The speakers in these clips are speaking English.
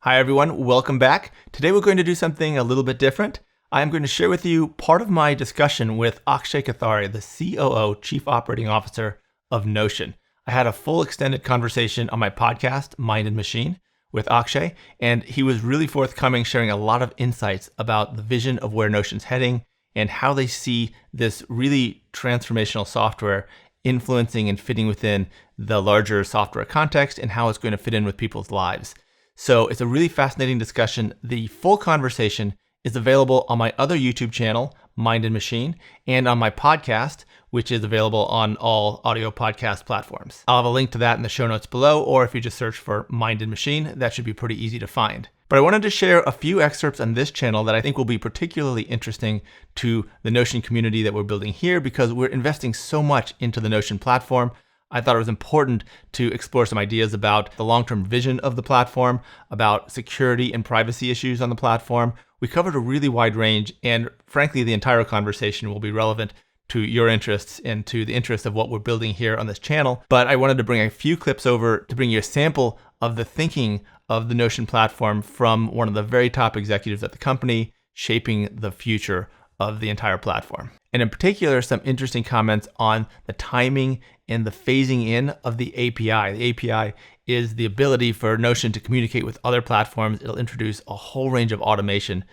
Hi everyone, welcome back. Today we're going to do something a little bit different. I'm going to share with you part of my discussion with Akshay Kothari, the COO, Chief Operating Officer of Notion. I had a full extended conversation on my podcast, Mind and Machine, with Akshay, and he was really forthcoming, sharing a lot of insights about the vision of where Notion's heading and how they see this really transformational software influencing and fitting within the larger software context and how it's going to fit in with people's lives. So it's a really fascinating discussion. The full conversation is available on my other YouTube channel, Mind and Machine, and on my podcast, which is available on all audio podcast platforms. I'll have a link to that in the show notes below, or if you just search for Mind and Machine, that should be pretty easy to find. But I wanted to share a few excerpts on this channel that I think will be particularly interesting to the Notion community that we're building here because we're investing so much into the Notion platform. I thought it was important to explore some ideas about the long-term vision of the platform, about security and privacy issues on the platform. We covered a really wide range, and frankly, the entire conversation will be relevant to your interests and to the interests of what we're building here on this channel. But I wanted to bring a few clips over to bring you a sample of the thinking of the Notion platform from one of the very top executives at the company, shaping the future of the entire platform. And in particular, some interesting comments on the timing and the phasing in of the API. The API is the ability for Notion to communicate with other platforms. It'll introduce a whole range of automation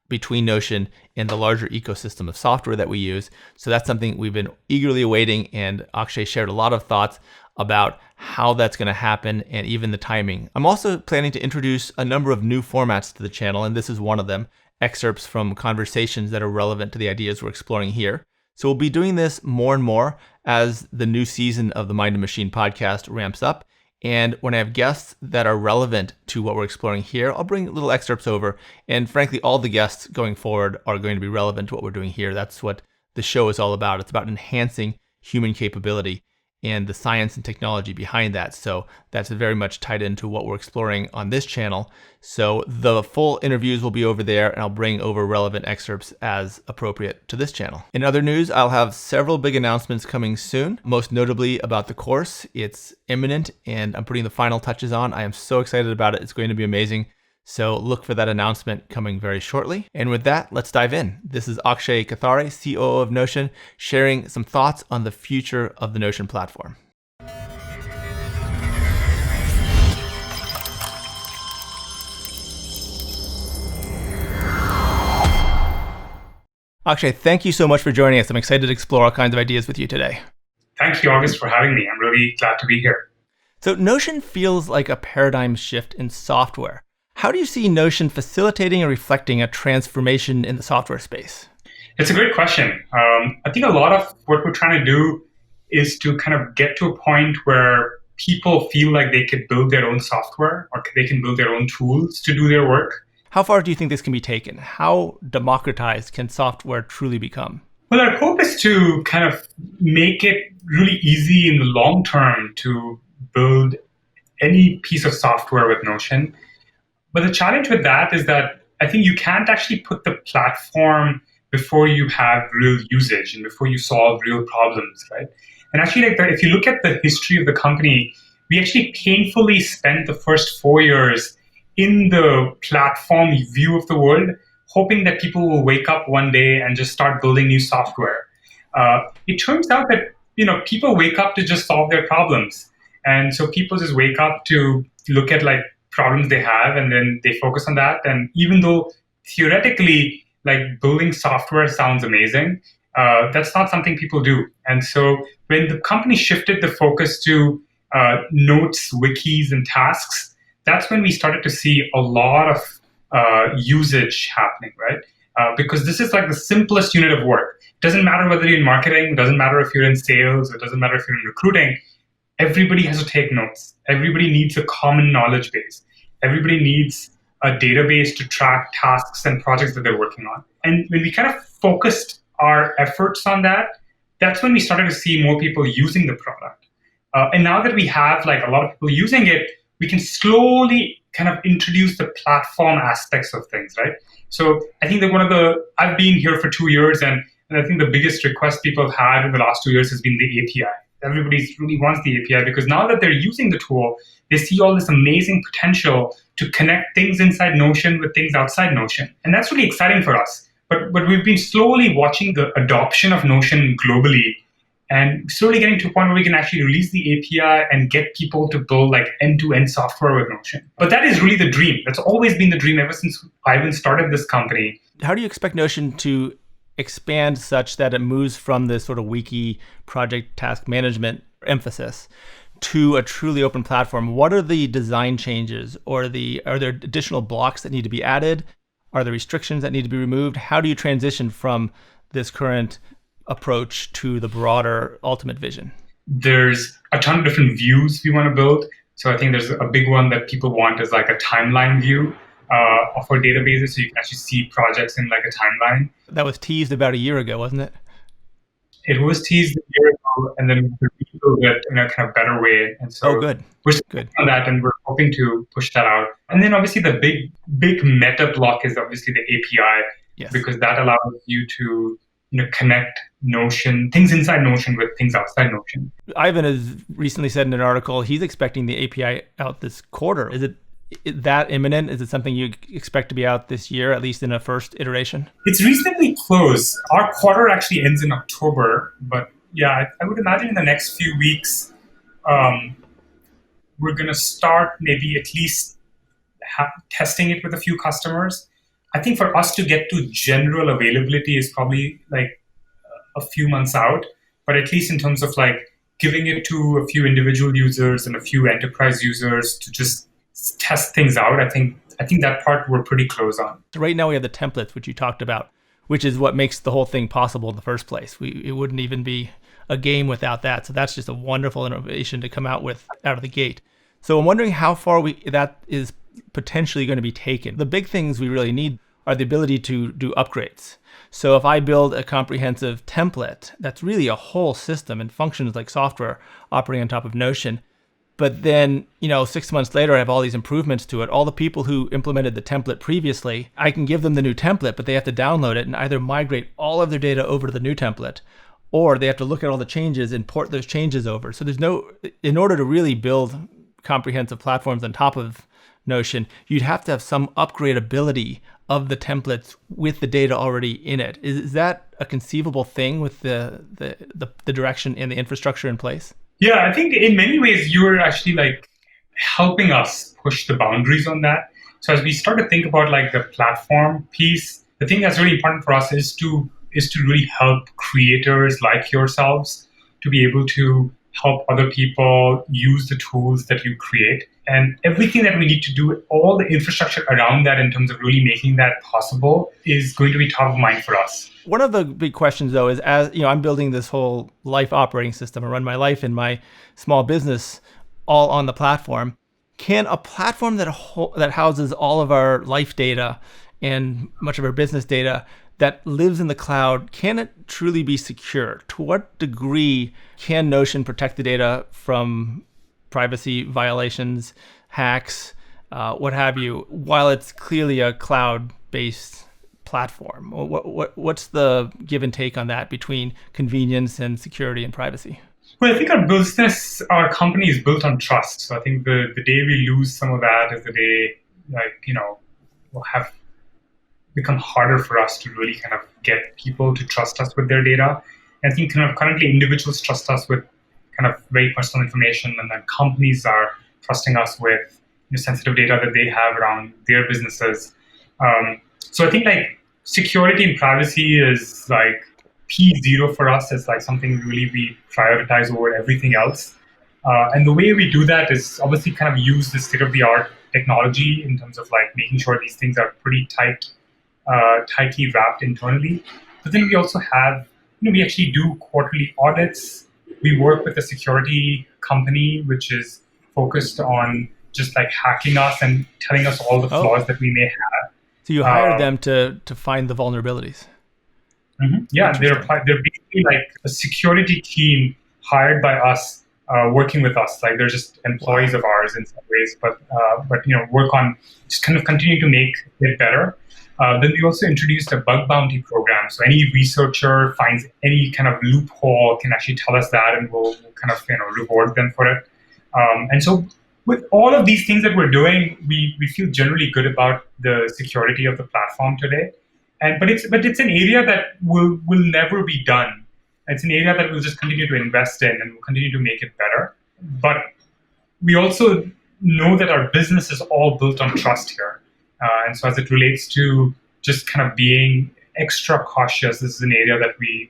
between Notion and the larger ecosystem of software that we use. So that's something we've been eagerly awaiting, and Akshay shared a lot of thoughts about how that's going to happen and even the timing. I'm also planning to introduce a number of new formats to the channel, and this is one of them. Excerpts from conversations that are relevant to the ideas we're exploring here. So we'll be doing this more and more as the new season of the Mind and Machine podcast ramps up. And when I have guests that are relevant to what we're exploring here, I'll bring little excerpts over. And frankly, all the guests going forward are going to be relevant to what we're doing here. That's what the show is all about. It's about enhancing human capability and the science and technology behind that. So that's very much tied into what we're exploring on this channel. So the full interviews will be over there, and I'll bring over relevant excerpts as appropriate to this channel. In other news, I'll have several big announcements coming soon, most notably about the course. It's imminent, and I'm putting the final touches on. I am so excited about it. It's going to be amazing. So look for that announcement coming very shortly. And with that, let's dive in. This is Akshay Kothari, COO of Notion, sharing some thoughts on the future of the Notion platform. Akshay, thank you so much for joining us. I'm excited to explore all kinds of ideas with you today. Thank you, August, for having me. I'm really glad to be here. So Notion feels like a paradigm shift in software. How do you see Notion facilitating and reflecting a transformation in the software space? It's a great question. I think a lot of what we're trying to do is to kind of get to a point where people feel like they could build their own software or they can build their own tools to do their work. How far do you think this can be taken? How democratized can software truly become? Well, our hope is to kind of make it really easy in the long term to build any piece of software with Notion. But the challenge with that is that I think you can't actually put the platform before you have real usage and before you solve real problems, right? And actually, if you look at the history of the company, we actually painfully spent the first 4 years in the platform view of the world, hoping that people will wake up one day and just start building new software. It turns out that people wake up to just solve their problems, and so people just wake up to look at problems they have, and then they focus on that. And even though theoretically, building software sounds amazing, that's not something people do. And so when the company shifted the focus to notes, wikis, and tasks, that's when we started to see a lot of usage happening, right? Because this is the simplest unit of work. It doesn't matter whether you're in marketing, it doesn't matter if you're in sales, it doesn't matter if you're in recruiting. Everybody has to take notes. Everybody needs a common knowledge base. Everybody needs a database to track tasks and projects that they're working on. And when we kind of focused our efforts on that, that's when we started to see more people using the product. And now that we have a lot of people using it, we can slowly kind of introduce the platform aspects of things, right? So I think that I've been here for 2 years, and I think the biggest request people have had in the last 2 years has been the API. Everybody really wants the API because now that they're using the tool, they see all this amazing potential to connect things inside Notion with things outside Notion. And that's really exciting for us. But we've been slowly watching the adoption of Notion globally and slowly getting to a point where we can actually release the API and get people to build like end-to-end software with Notion. But that is really the dream. That's always been the dream ever since Ivan started this company. How do you expect Notion to expand such that it moves from this sort of wiki project task management emphasis to a truly open platform? What are the design changes, or are there additional blocks that need to be added? Are there restrictions that need to be removed? How do you transition from this current approach to the broader ultimate vision? There's a ton of different views we want to build. So I think there's a big one that people want is like a timeline view of our databases, so you can actually see projects in like a timeline. That was teased about a year ago, wasn't it? It was teased a year ago, and then we rebuilt it in a kind of better way. And so good. We're still on that, and we're hoping to push that out. And then obviously the big meta block is obviously the API, Yes. because that allows you to connect Notion, things inside Notion with things outside Notion. Ivan has recently said in an article he's expecting the API out this quarter. Is it that imminent? Is it something you expect to be out this year, at least in a first iteration? It's reasonably close. Our quarter actually ends in October, but yeah, I would imagine in the next few weeks, we're going to start maybe at least testing it with a few customers. I think for us to get to general availability is probably like a few months out, but at least in terms of like giving it to a few individual users and a few enterprise users to just test things out, I think that part we're pretty close on. So right now we have the templates, which you talked about, which is what makes the whole thing possible in the first place. It wouldn't even be a game without that. So that's just a wonderful innovation to come out with out of the gate. So I'm wondering how far that is potentially going to be taken. The big things we really need are the ability to do upgrades. So if I build a comprehensive template, that's really a whole system and functions like software operating on top of Notion. But then, 6 months later, I have all these improvements to it. All the people who implemented the template previously, I can give them the new template, but they have to download it and either migrate all of their data over to the new template, or they have to look at all the changes and port those changes over. So in order to really build comprehensive platforms on top of Notion, you'd have to have some upgradability of the templates with the data already in it. Is that a conceivable thing with the direction and the infrastructure in place? Yeah, I think in many ways you're actually like helping us push the boundaries on that. So as we start to think about like the platform piece, the thing that's really important for us is to really help creators like yourselves to be able to help other people use the tools that you create. And everything that we need to do, all the infrastructure around that in terms of really making that possible is going to be top of mind for us. One of the big questions, though, is I'm building this whole life operating system. I run my life in my small business all on the platform. Can a platform that houses all of our life data and much of our business data that lives in the cloud, can it truly be secure? To what degree can Notion protect the data from privacy violations, hacks, what have you, while it's clearly a cloud-based platform? What's the give and take on that between convenience and security and privacy? Well, I think our company is built on trust. So I think the day we lose some of that is the day, will have become harder for us to really kind of get people to trust us with their data. And I think kind of currently individuals trust us with kind of very personal information, and then companies are trusting us with sensitive data that they have around their businesses. So I think like security and privacy is like P0 for us. It's like something really we prioritize over everything else. And the way we do that is obviously kind of use the state-of-the-art technology in terms of like making sure these things are pretty tightly wrapped internally. But then we also have, we actually do quarterly audits. We work with a security company which is focused on just like hacking us and telling us all the flaws that we may have. So you hired them to find the vulnerabilities. Mm-hmm. Yeah, they're basically like a security team hired by us, working with us. Like they're just employees of ours in some ways, but work on just kind of continue to make it better. Then we also introduced a bug bounty program. So any researcher finds any kind of loophole can actually tell us that, and we'll kind of reward them for it. And so with all of these things that we're doing, we feel generally good about the security of the platform today. But it's an area that will never be done. It's an area that we'll just continue to invest in and we'll continue to make it better. But we also know that our business is all built on trust here. And so as it relates to just kind of being extra cautious, this is an area that we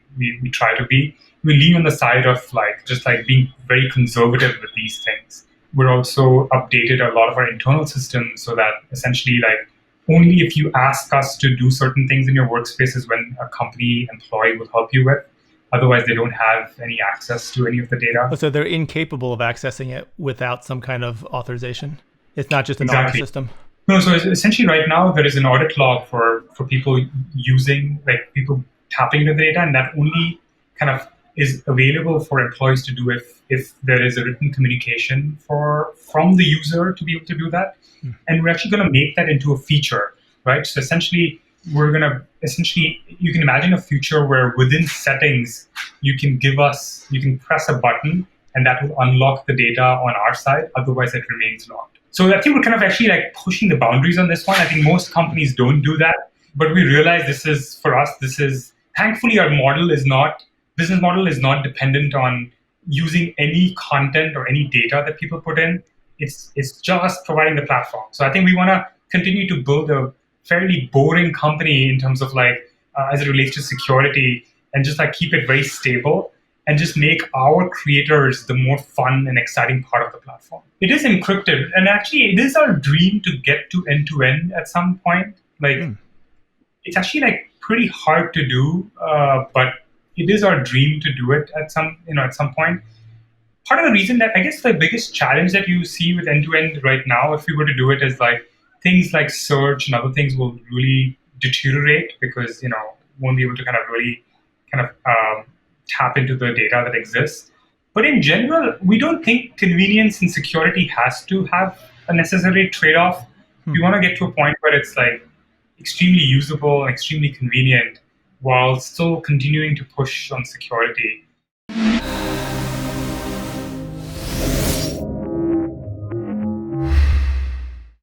try to be. We lean on the side of just being very conservative with these things. We're also updated a lot of our internal systems so that essentially only if you ask us to do certain things in your workspace is when a company employee will help you with. Otherwise, they don't have any access to any of the data. So they're incapable of accessing it without some kind of authorization. It's not just an honor Exactly. system. No, so essentially right now there is an audit log for people using, people tapping into the data, and that only kind of is available for employees to do if there is a written communication from the user to be able to do that. And we're actually going to make that into a feature, right? So essentially, you can imagine a future where within settings, you can press a button and that will unlock the data on our side. Otherwise, it remains locked. So I think we're kind of actually pushing the boundaries on this one. I think most companies don't do that, but we realize for us, thankfully our business model is not dependent on using any content or any data that people put in. It's just providing the platform. So I think we want to continue to build a fairly boring company in terms of as it relates to security, and just keep it very stable and just make our creators the more fun and exciting part of the platform. It is encrypted, and actually it is our dream to get to end-to-end at some point. It's actually pretty hard to do, but it is our dream to do it at some point. Part of the reason that I guess the biggest challenge that you see with end-to-end right now, if we were to do it, is things like search and other things will really deteriorate because won't be able to really tap into the data that exists. But in general, we don't think convenience and security has to have a necessary trade-off. We want to get to a point where it's extremely usable and extremely convenient while still continuing to push on security.